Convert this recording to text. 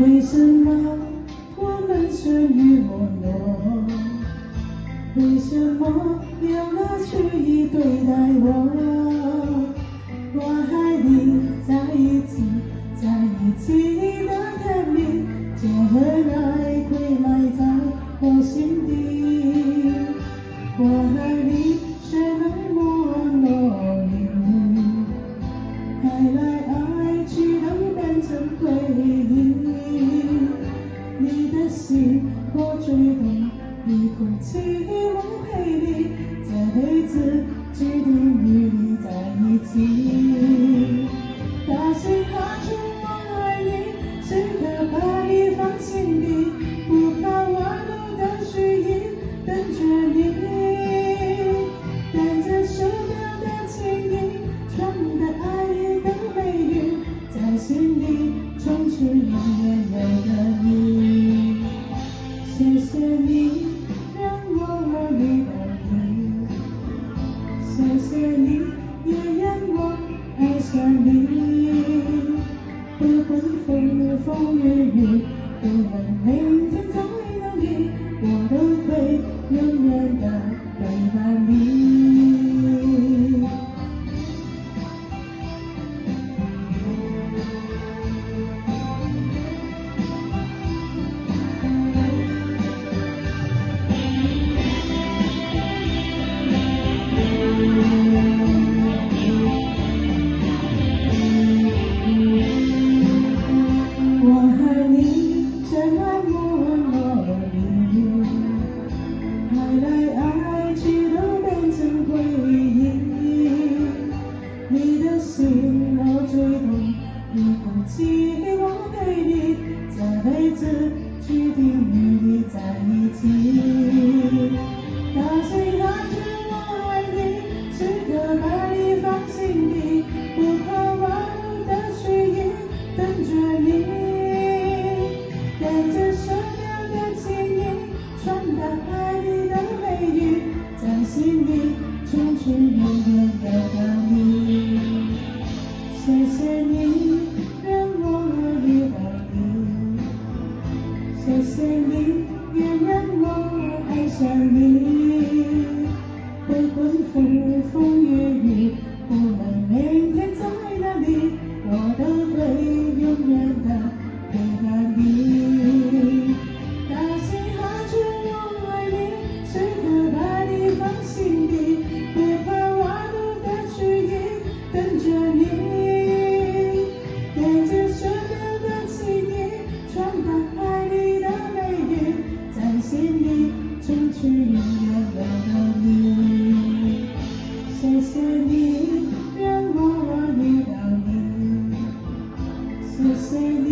为什么我们生于网络？为什么要拿去对待我？我和你在一起的甜蜜，这份爱会埋在我心底。我和你是那么浓郁，爱来爱去都变成回忆。你的心我追懂，你哭泣我陪你，这辈子注定与你在一起。大声喊出我爱你，时刻把你放心底，不怕外露的虚伪，等着你。带着舍掉的情意，传达爱意的美语，在心里充斥永远有个你。谢谢你让我遇到你，谢谢你也让我爱上你。不管风风雨雨，不论每天在哪里，我都会永远的陪伴你。心我追懂，你哭泣我陪你，这辈子注定与你在一起。大声喊出我爱你，时刻把你放心底，不怕外露的虚伪，等着你。带着舍掉的情意，传达爱你的美语，在心里充斥永远有个你。谢谢你让我遇到你，谢谢你也让我爱上你。不管风风雨雨，不论每天在哪里，我都会永远的陪伴你。大声喊出我爱你，时刻把你放心底，不怕外露的虚伪，等着你。心里充斥永远有个你。谢谢你让我遇到你，谢谢你